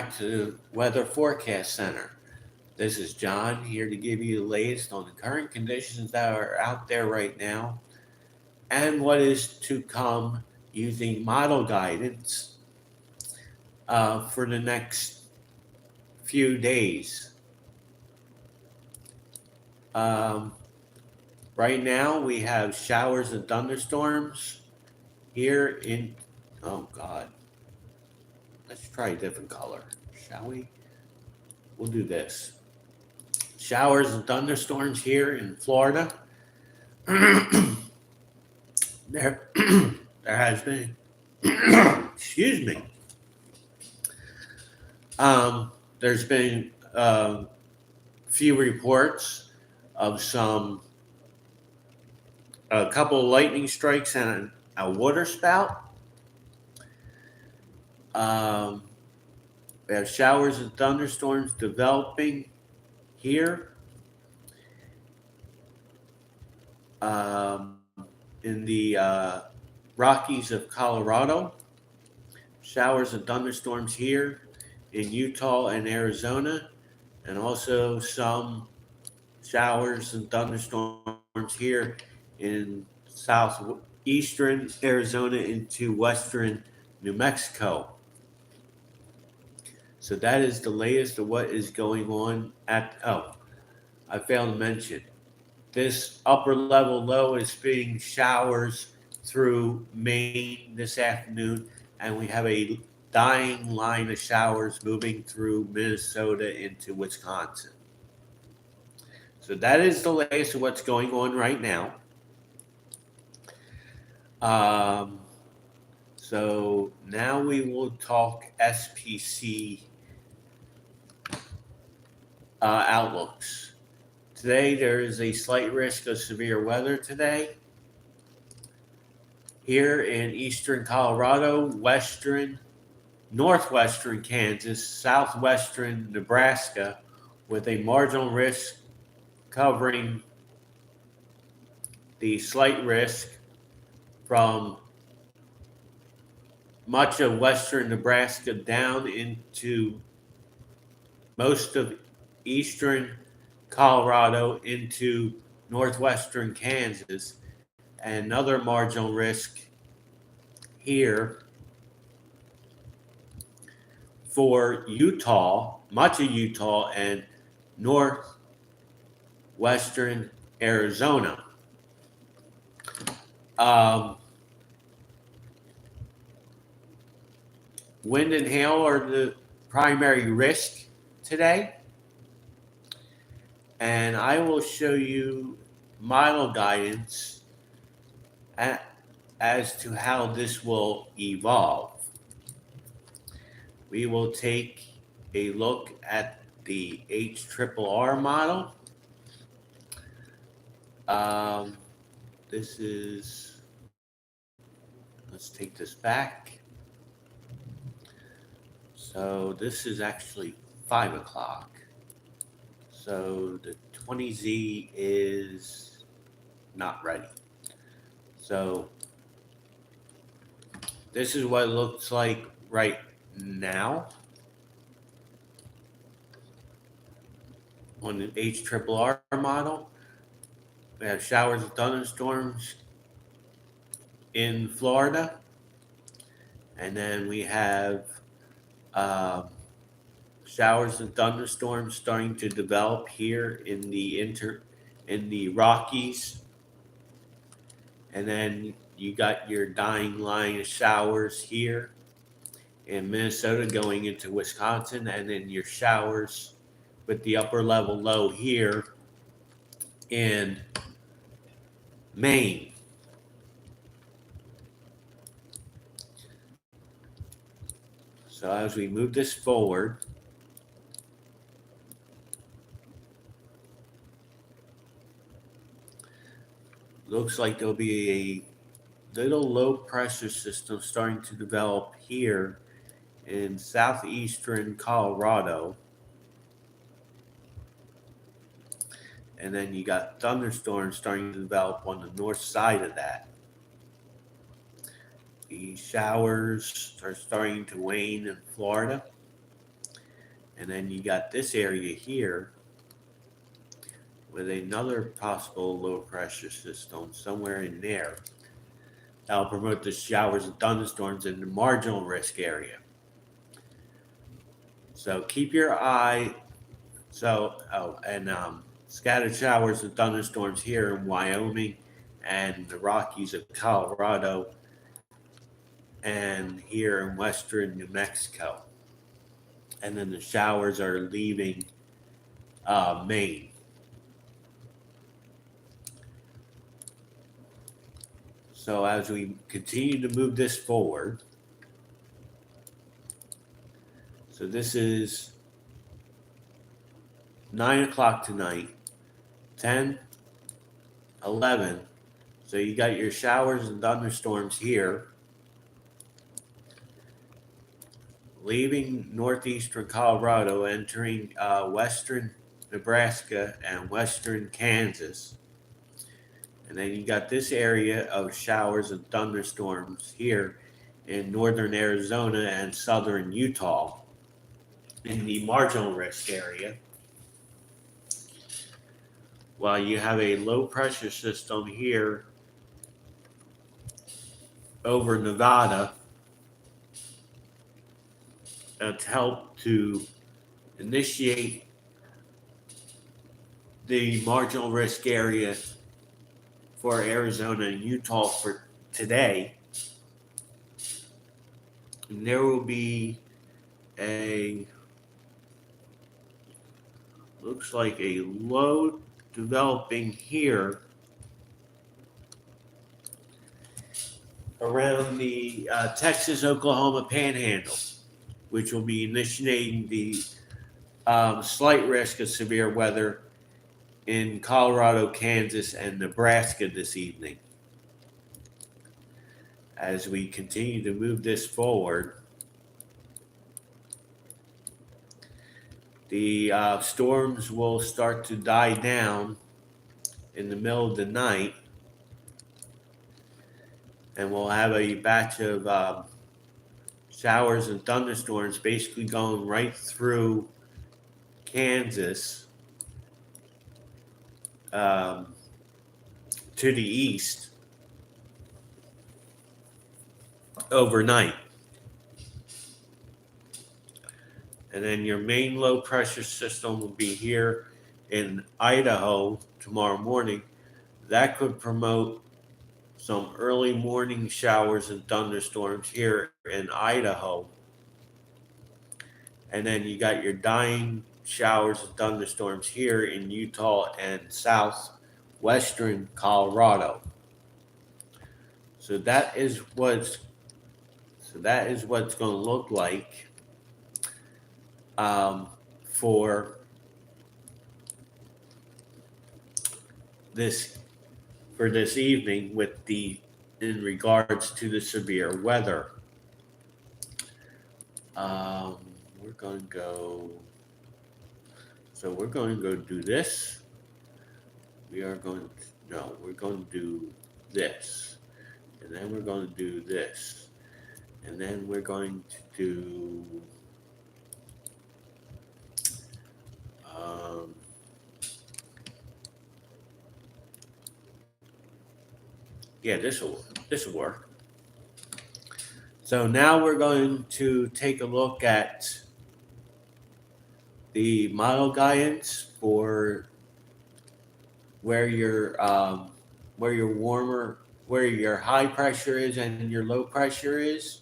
to the Weather Forecast Center. This is John here to give you the latest on the current conditions that are out there right now and what is to come using model guidance for the next few days. Um, right now, we have showers and thunderstorms here in. Oh, God. Let's try a different color, shall we? We'll do this. Showers and thunderstorms here in Florida. there, there has been, excuse me, there's been few reports of a couple of lightning strikes and a water spout. Um, we have showers and thunderstorms developing here in the Rockies of Colorado. Showers and thunderstorms here in Utah and Arizona, and also some showers and thunderstorms here in southeastern Arizona into western New Mexico. So that is the latest of what is going on at. Oh, I failed to mention this upper level low is being showers through Maine this afternoon, and we have a dying line of showers moving through Minnesota into Wisconsin. So that is the latest of what's going on right now. Um, so now we will talk SPC outlooks. Today there is a slight risk of severe weather today. Here in eastern Colorado, western, northwestern Kansas, southwestern Nebraska, with a marginal risk covering the slight risk from much of western Nebraska down into most of eastern Colorado into northwestern Kansas, and another marginal risk here for Utah, much of Utah, and northwestern Arizona. Um, Wind and hail are the primary risk today. And I will show you model guidance as to how this will evolve. We will take a look at the HRRR model. This is, let's take this back. So this is actually 5 o'clock. So the 20Z is not ready. So this is what it looks like right now on the HRRR model. We have showers and thunderstorms in Florida, and then we have showers and thunderstorms starting to develop here in the Rockies, and then you got your dying line of showers here in Minnesota going into Wisconsin, and then your showers with the upper level low here in Maine. So as we move this forward, looks like there'll be a little low pressure system starting to develop here in southeastern Colorado. And then you got thunderstorms starting to develop on the north side of that. The showers are starting to wane in Florida. And then you got this area here with another possible low pressure system somewhere in there. That'll promote the showers and thunderstorms in the marginal risk area. So keep your eye. Scattered showers and thunderstorms here in Wyoming and the Rockies of Colorado and here in western New Mexico. And then the showers are leaving Maine. So as we continue to move this forward, so this is 9 o'clock tonight, 10, 11. So you got your showers and thunderstorms here, leaving northeastern Colorado, entering western Nebraska and western Kansas. And then you got this area of showers and thunderstorms here in northern Arizona and southern Utah in the marginal risk area. While you have a low pressure system here over Nevada that's helped to initiate the marginal risk area for Arizona and Utah for today. And there will be looks like a low developing here around the Texas-Oklahoma panhandle, which will be initiating the slight risk of severe weather in Colorado, Kansas, and Nebraska this evening. As we continue to move this forward, the storms will start to die down in the middle of the night, and we'll have a batch of showers and thunderstorms basically going right through Kansas to the east overnight. And then your main low pressure system will be here in Idaho tomorrow morning. That could promote some early morning showers and thunderstorms here in Idaho. And then you got your dying showers and thunderstorms here in Utah and southwestern Colorado. So that is what's going to look like for this evening in regards to the severe weather. We're going to go do this. We're going to do this. And then we're going to do this. And then we're going to do this will work. So now we're going to take a look at the model guidance for where your high pressure is and your low pressure is.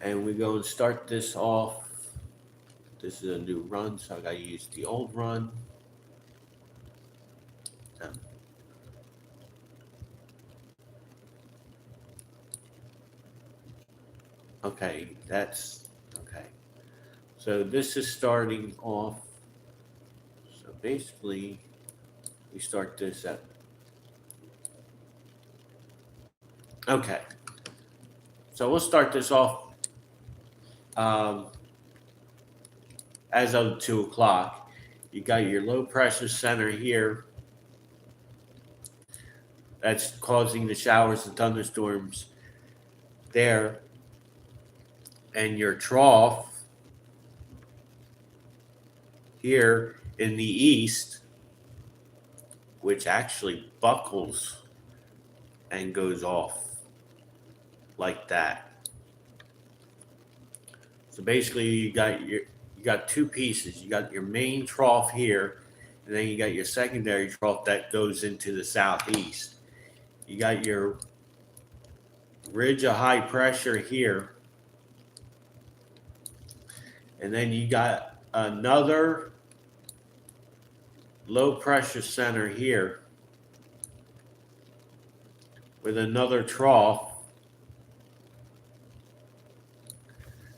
And we're going to start this off. This is a new run, so I got to use the old run. Okay, that's okay. So this is starting off. So basically, we start this up. Okay. So we'll start this off as of 2 o'clock. You got your low pressure center here. That's causing the showers and thunderstorms there. And your trough here in the east, which actually buckles and goes off like that. So basically you got two pieces. You got your main trough here, and then you got your secondary trough that goes into the southeast. You got your ridge of high pressure here, and then you got another low pressure center here with another trough.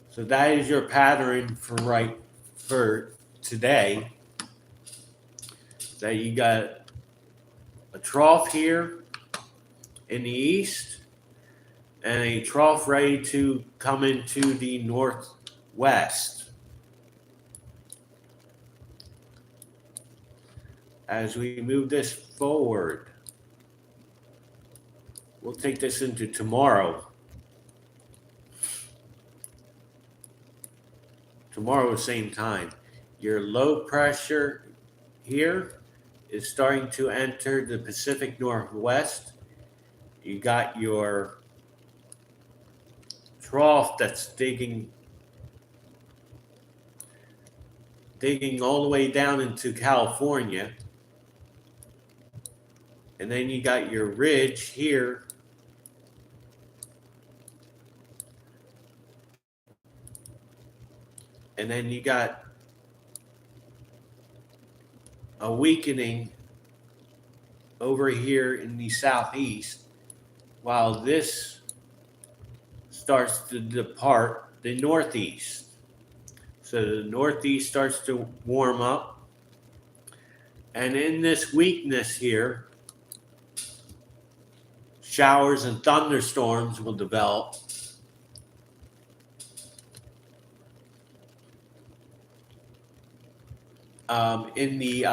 So that is your pattern for today. That you got a trough here in the east and a trough ready to come into the northwest. As we move this forward, we'll take this into tomorrow. Tomorrow, same time. Your low pressure here is starting to enter the Pacific Northwest. You got your trough that's digging all the way down into California. And then you got your ridge here. And then you got a weakening over here in the southeast, while this starts to depart the northeast. So the northeast starts to warm up. And in this weakness here, showers and thunderstorms will develop. In the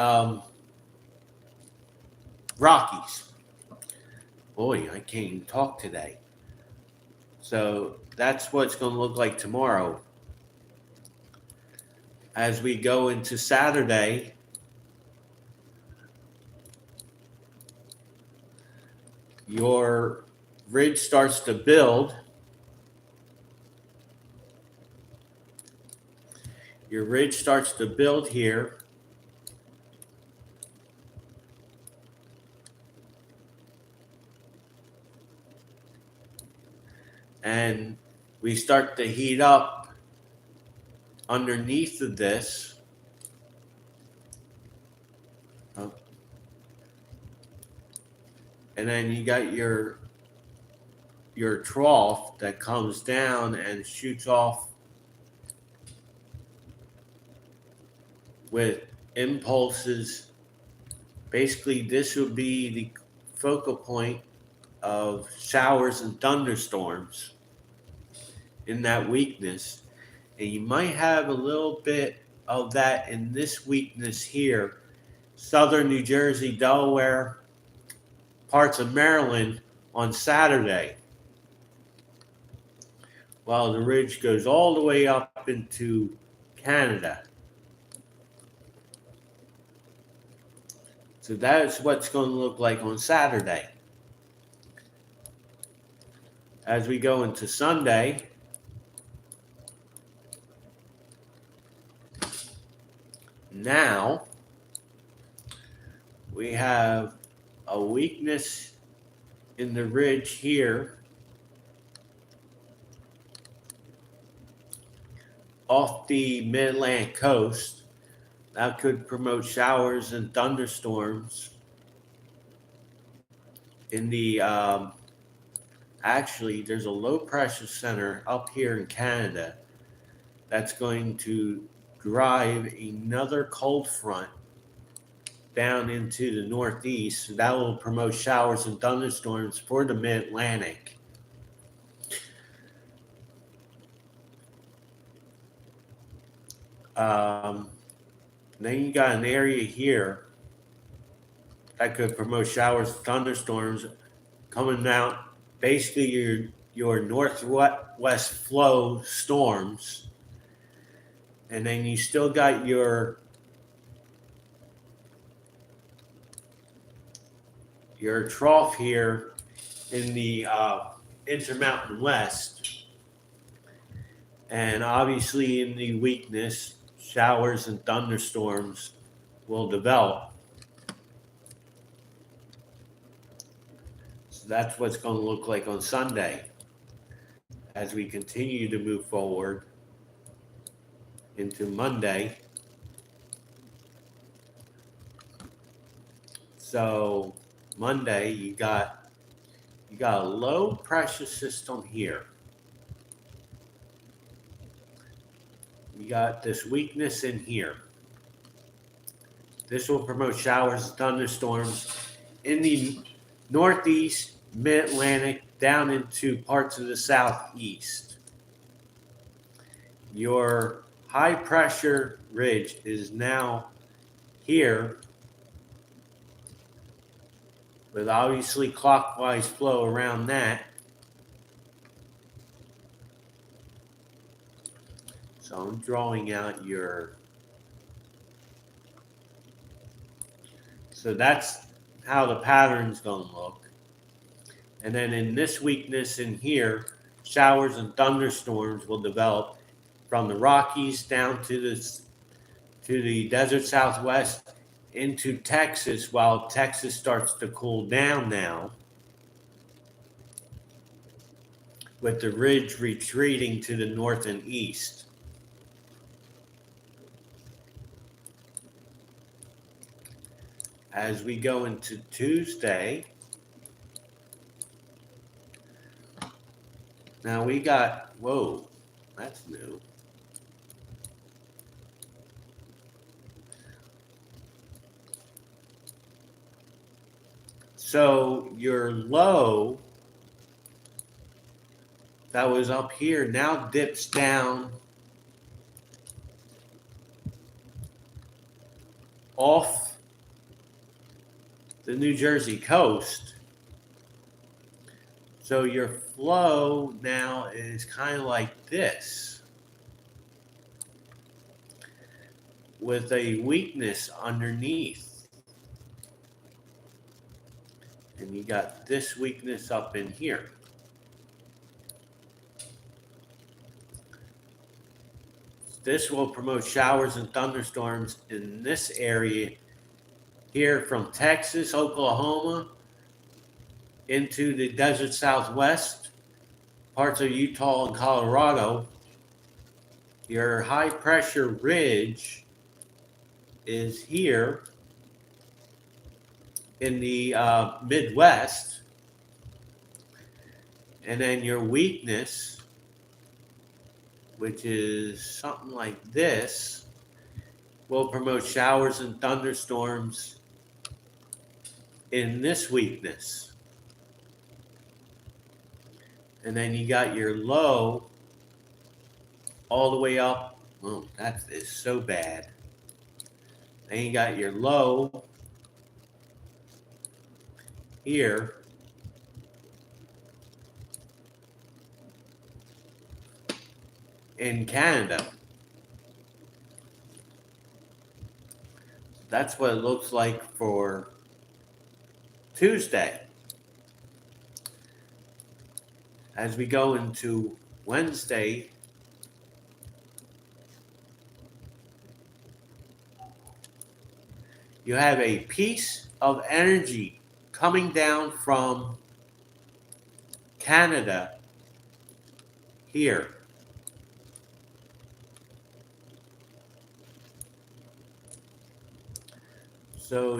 Rockies. Boy, I can't even talk today. So that's what it's going to look like tomorrow. As we go into Saturday, your ridge starts to build. Your ridge starts to build here. And we start to heat up underneath of this. And then you got your trough that comes down and shoots off with impulses. Basically, this would be the focal point of showers and thunderstorms in that weakness. And you might have a little bit of that in this weakness here. Southern New Jersey, Delaware, parts of Maryland on Saturday, while the ridge goes all the way up into Canada. So that's what's going to look like on Saturday. As we go into Sunday, now we have a weakness in the ridge here off the mid-Atlantic coast. That could promote showers and thunderstorms in the actually there's a low pressure center up here in Canada that's going to drive another cold front down into the northeast. So that will promote showers and thunderstorms for the mid-Atlantic. Then you got an area here that could promote showers and thunderstorms coming out. Basically, your northwest flow storms. And then you still got your your trough here in the Intermountain West, and obviously in the weakness, showers and thunderstorms will develop. So that's what's going to look like on Sunday as we continue to move forward into Monday. So Monday you got a low pressure system here. You got this weakness in here. This will promote showers and thunderstorms in the northeast, mid-Atlantic, down into parts of the southeast. Your high pressure ridge is now here with obviously clockwise flow around that. So I'm drawing out your, so that's how the pattern's going to look. And then in this weakness in here, showers and thunderstorms will develop from the Rockies down to the desert Southwest into Texas, while Texas starts to cool down now, with the ridge retreating to the north and east. As we go into Tuesday, now we got, whoa, that's new. So your low that was up here now dips down off the New Jersey coast. So your flow now is kind of like this, with a weakness underneath. And you got this weakness up in here. This will promote showers and thunderstorms in this area here from Texas, Oklahoma, into the desert Southwest, parts of Utah and Colorado. Your high pressure ridge is here in the Midwest. And then your weakness, which is something like this, will promote showers and thunderstorms in this weakness. And then you got your low all the way up. Oh, that is so bad. Then you got your low here. In Canada. That's what it looks like for Tuesday. As we go into Wednesday, you have a piece of energy coming down from Canada here. So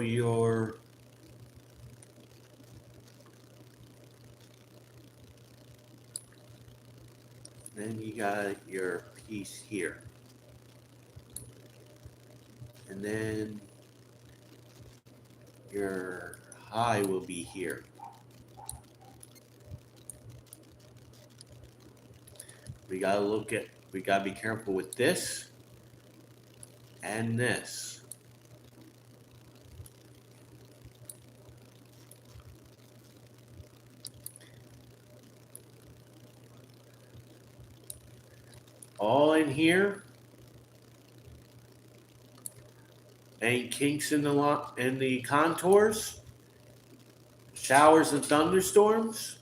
then you got your piece here. And then your high will be here. We gotta be careful with this and this. All in here. Any kinks in the contours? showers and thunderstorms.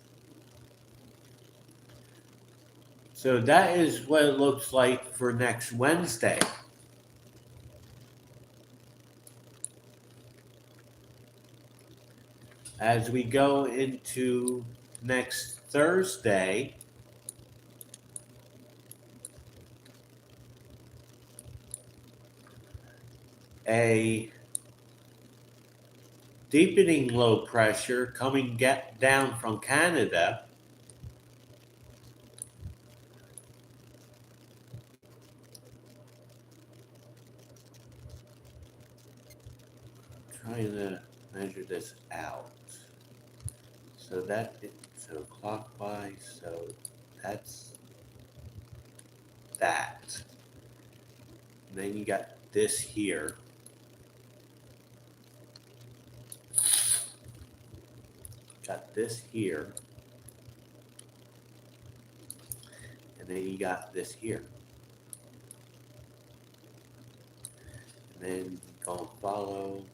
So that is what it looks like for next Wednesday. As we go into next Thursday, a deepening low pressure coming down from Canada trying to measure this out. So so clockwise, so that's that. And then you got this here. Got this here. And then you got this here. And then go follow.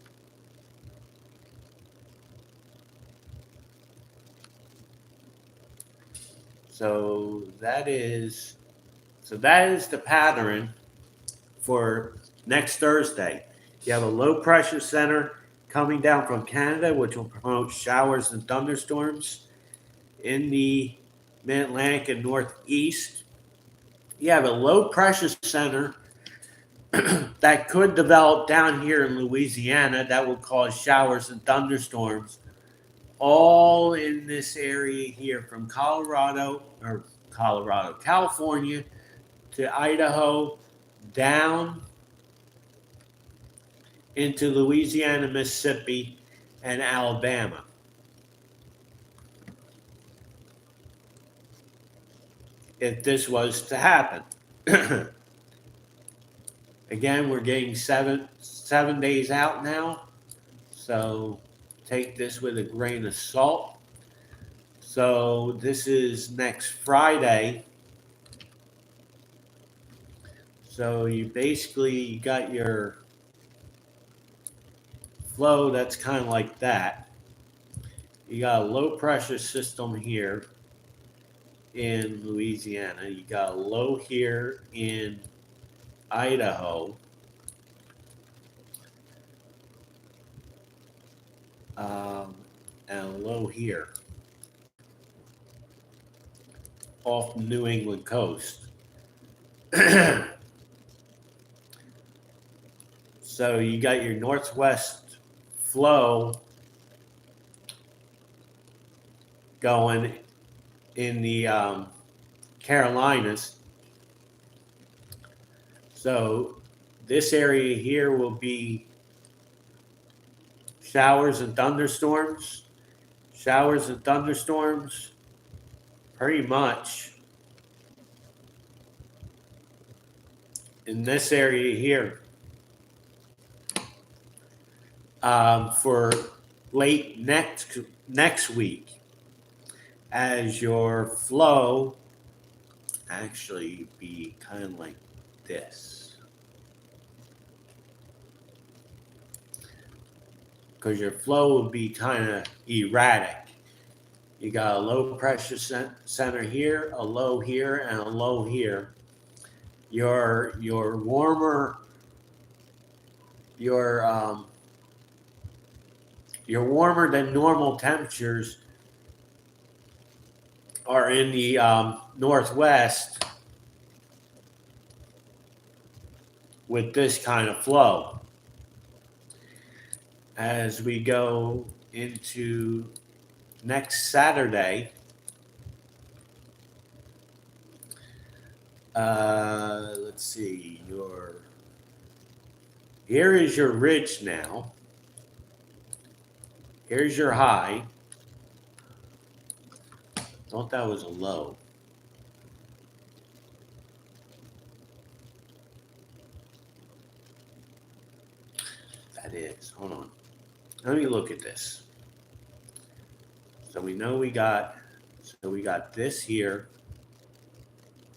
So that is the pattern for next Thursday. You have a low pressure center coming down from Canada, which will promote showers and thunderstorms in the Mid-Atlantic and Northeast. You have a low pressure center that could develop down here in Louisiana that will cause showers and thunderstorms all in this area here from California to Idaho down into Louisiana, Mississippi, and Alabama. If this was to happen. Again, we're getting seven days out now, so take this with a grain of salt. So this is next Friday. So you basically got your flow that's kind of like that. You got a low pressure system here in Louisiana. You got a low here in Idaho. And a low here off the New England coast. So you got your northwest flow going in the Carolinas. So this area here will be showers and thunderstorms. Showers and thunderstorms, pretty much in this area here. For late next week, as your flow actually be kind of like this, because your flow will be kind of erratic. You got a low pressure center here, a low here, and a low here. Your warmer warmer than normal temperatures are in the northwest with this kind of flow. As we go into next Saturday, let's see, here is your ridge now. Here's your high. Thought that was a low. That is. Hold on. Let me look at this. So we know we got this here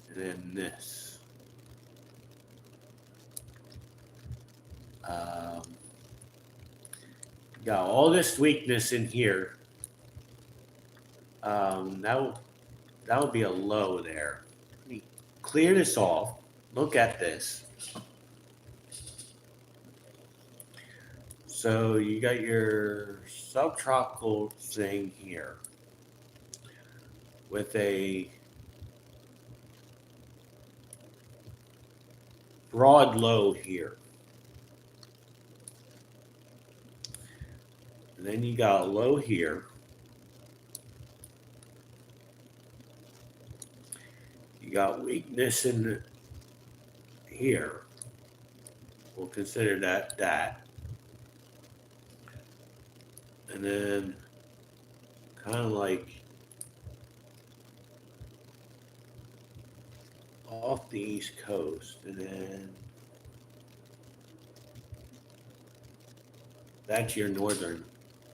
and then this. Got all this weakness in here That would be a low there. Let me clear this off. Look at this. So you got your subtropical thing here with a broad low here. And then you got a low here. You got weakness in here. We'll consider that. And then kind of like off the East Coast. And then that's your northern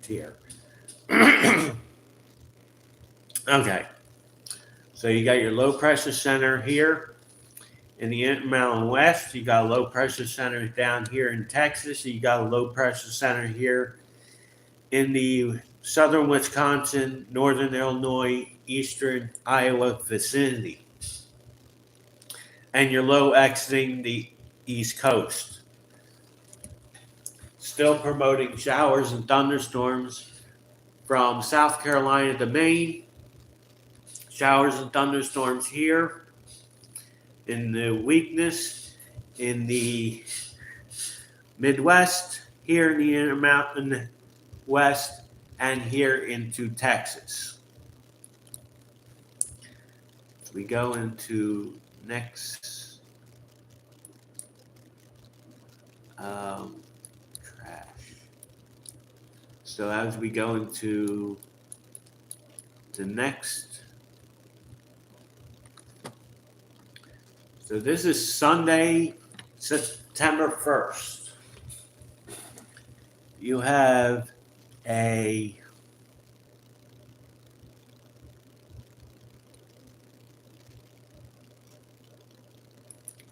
tier. Okay. So you got your low pressure center here in the Intermountain West. You got a low pressure center down here in Texas. You got a low pressure center here in the southern Wisconsin, northern Illinois, eastern Iowa vicinity. And your low exiting the East Coast. Still promoting showers and thunderstorms from South Carolina to Maine. Showers and thunderstorms here in the weakness in the Midwest, here in the Intermountain West, and here into Texas. We go into next trash. So as we go into the next, so this is Sunday, September 1st. You have a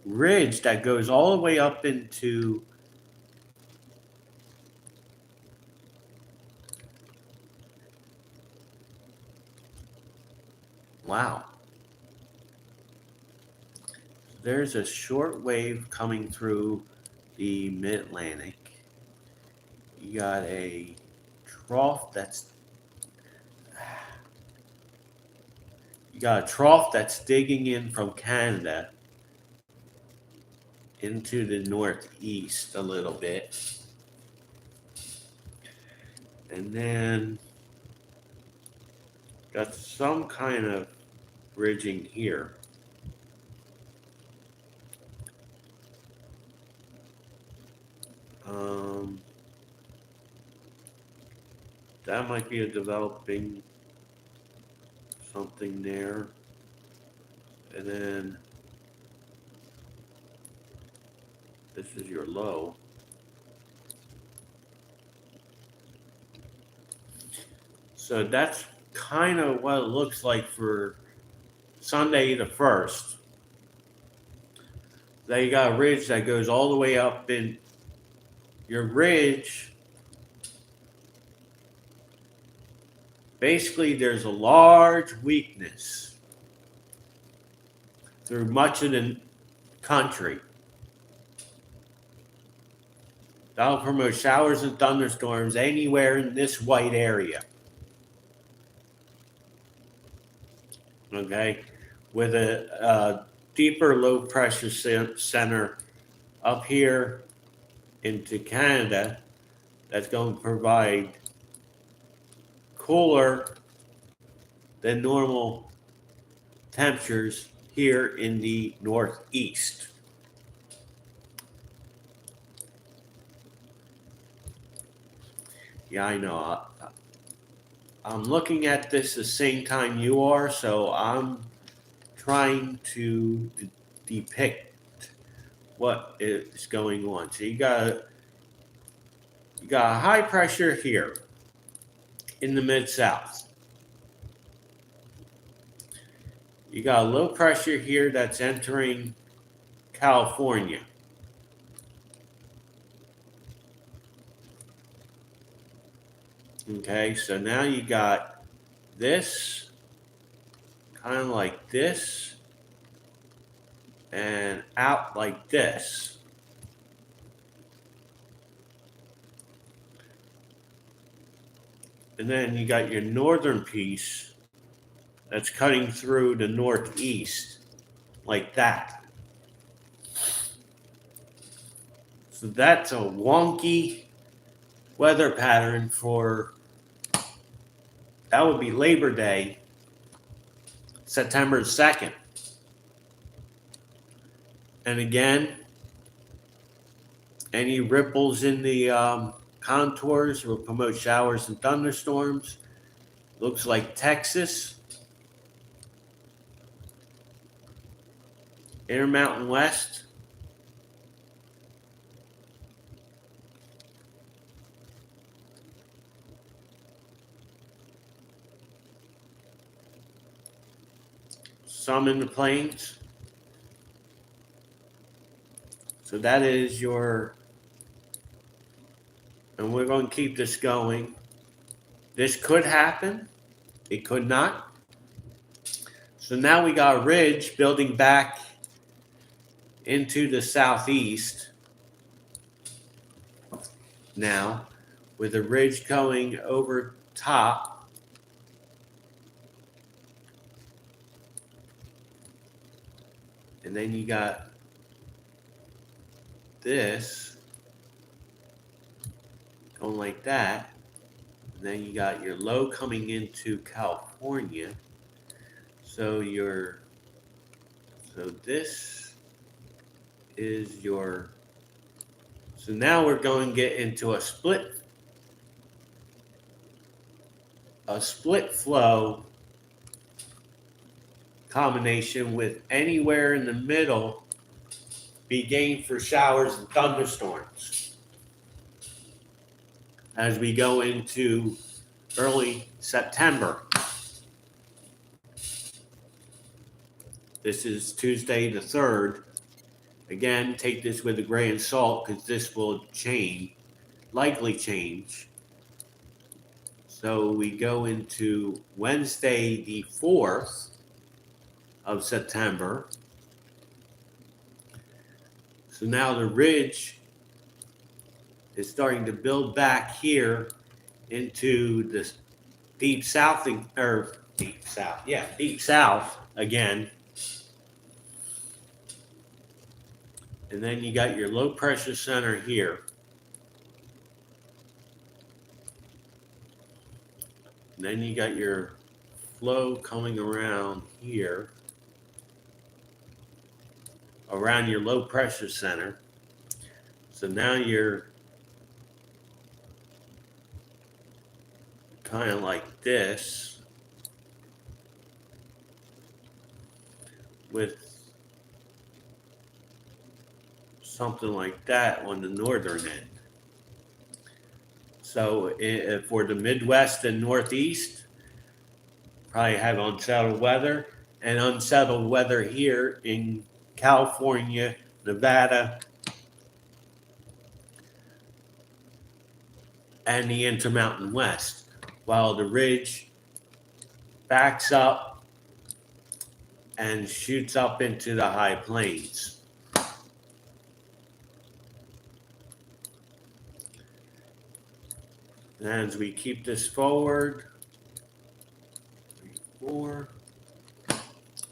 ridge that goes all the way up into wow. There's a short wave coming through the mid-Atlantic. You got a trough that's digging in from Canada into the northeast a little bit. And then got some kind of bridging here. That might be a developing something there. And then this is your low. So that's kind of what it looks like for Sunday the 1st. Then you got a ridge that goes all the way up in your ridge. Basically, there's a large weakness through much of the country. That'll promote showers and thunderstorms anywhere in this white area. Okay, with a deeper low pressure center up here into Canada that's going to provide cooler than normal temperatures here in the northeast. Yeah, I know. I'm looking at this the same time you are, so I'm trying to depict what is going on. So you got a high pressure here in the Mid-South. You got a low pressure here that's entering California. Okay, so now you got this kind of like this and out like this. And then you got your northern piece that's cutting through the northeast like that. So that's a wonky weather pattern for, that would be Labor Day, September 2nd. And again, any ripples in the contours will promote showers and thunderstorms. Looks like Texas, Intermountain West, some in the plains. So that is your, and we're going to keep this going. This could happen. It could not. So now we got a ridge building back into the southeast now, with a ridge going over top. And then you got this going like that. And then you got your low coming into California. So this is your, so now we're going to get into a split flow combination with anywhere in the middle be game for showers and thunderstorms as we go into early September. This is Tuesday the 3rd. Again, take this with a grain of salt because this will likely change. So we go into Wednesday the 4th of September. So now the ridge is starting to build back here into this deep south again. And then you got your low pressure center here. And then you got your flow coming around here, around your low pressure center. So now you're kind of like this with something like that on the northern end. So for the Midwest and Northeast, probably have unsettled weather, and unsettled weather here in California, Nevada, and the Intermountain West, while the ridge backs up and shoots up into the high plains. And as we keep this forward, 3, 4.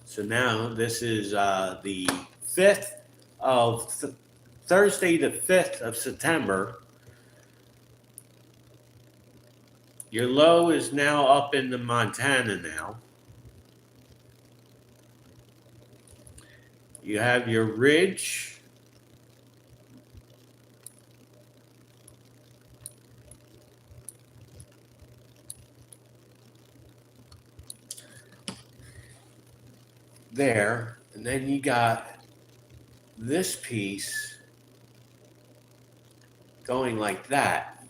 So now this is the 5th of Thursday, the 5th of September. Your low is now up in the Montana now. You have your ridge. There, and then you got this piece going like that.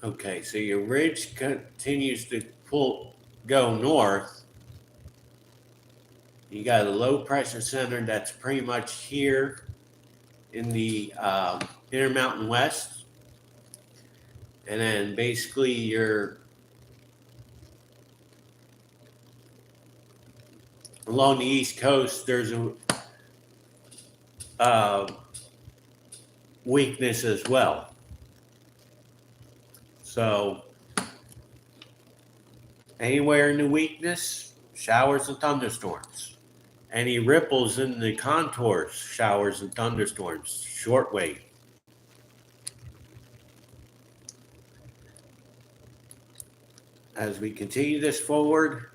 Okay, so your ridge continues to go north. You got a low pressure center that's pretty much here in the Intermountain West, and then basically you're along the East Coast. There's a uh, weakness as well. So anywhere in the weakness, showers and thunderstorms. Any ripples in the contours, showers and thunderstorms, shortwave. As we continue this forward,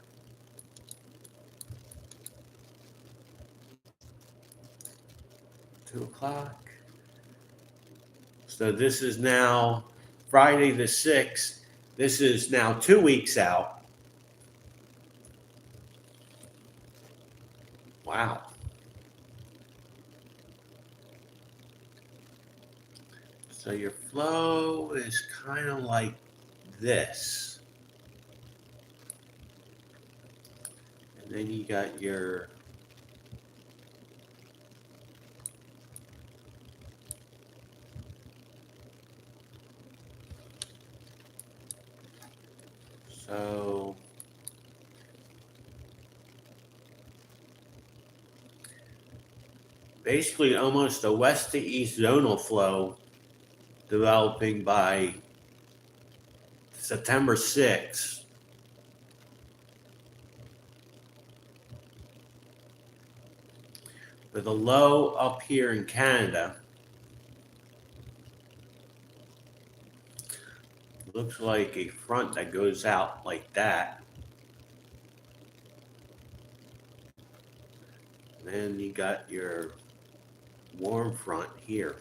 $2:00. So this is now Friday the 6th. This is now 2 weeks out. Wow. So your flow is kind of like this. And then you got your so basically almost a west to east zonal flow developing by September 6th. With a low up here in Canada. Looks like a front that goes out like that. Then you got your warm front here.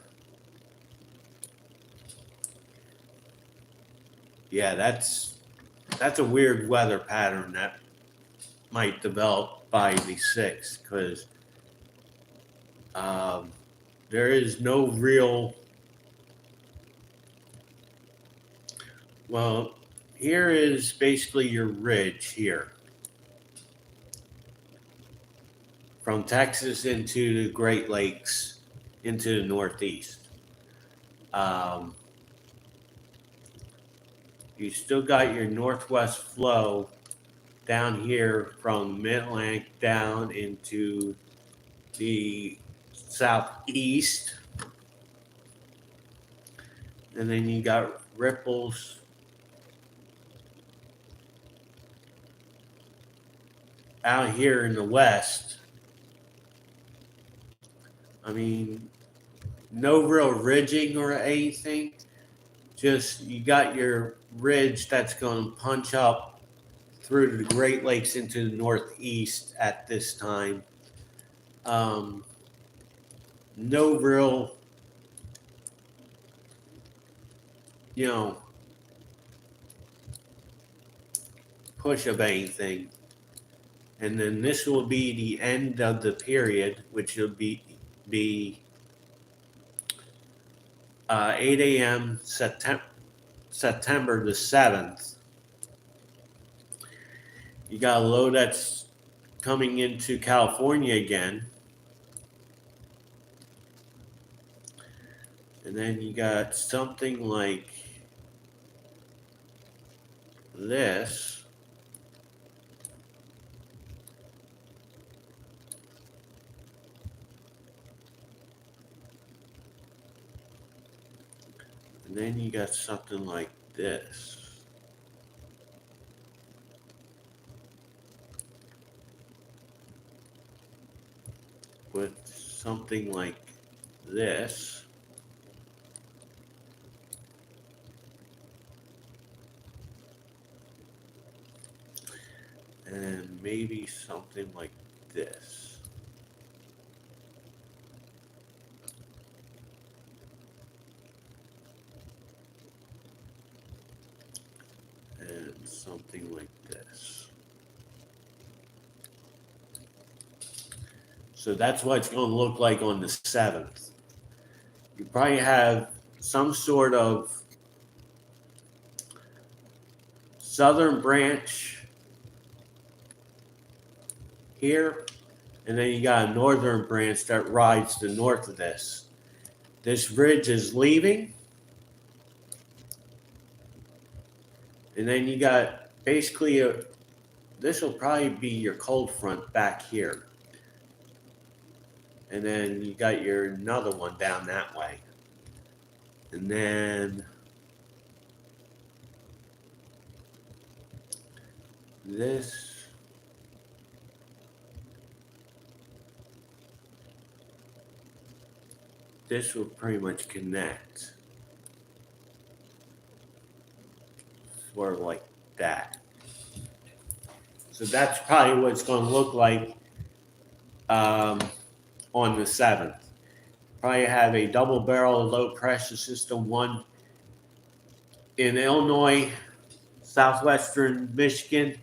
Yeah, that's a weird weather pattern that might develop by the 6th, because there is no real, well, here is basically your ridge here. From Texas into the Great Lakes into the Northeast. You still got your northwest flow down here from Mid-Atlantic down into the southeast. And then you got ripples out here in the west. I mean, no real ridging or anything. Just you got your ridge that's going to punch up through the Great Lakes into the northeast at this time. No real, push of anything. And then this will be the end of the period, which will be 8 a.m. September the 7th. You got a low that's coming into California again. And then you got something like this. And then you got something like this. With something like this. And maybe something like this. And something like this. So that's what it's going to look like on the 7th. You probably have some sort of southern branch here, and then you got a northern branch that rides to the north of this. This ridge is leaving. And then you got basically this will probably be your cold front back here. And then you got your another one down that way. And then this will pretty much connect. Sort of like that. So that's probably what it's going to look like on the 7th. Probably have a double barrel low pressure system, one in Illinois, southwestern Michigan,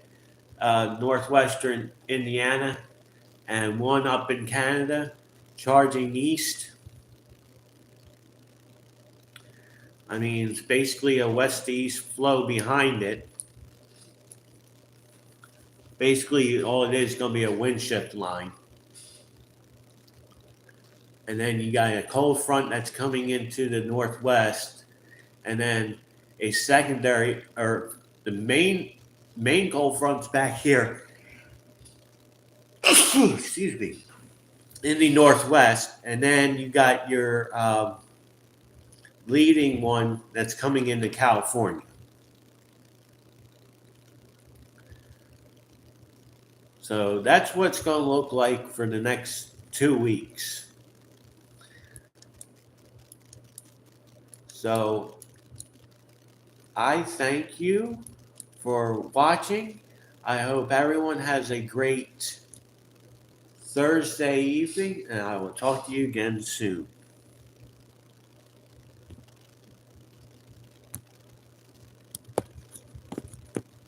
northwestern Indiana, and one up in Canada, charging east. I mean, it's basically a west to east flow behind it. Basically, all it is going to be a wind shift line. And then you got a cold front that's coming into the northwest, and then a secondary, or the main cold front's back here. Excuse me. In the northwest, and then you got your leading one that's coming into California. So that's what it's going to look like for the next 2 weeks. So I thank you for watching. I hope everyone has a great Thursday evening, and I will talk to you again soon.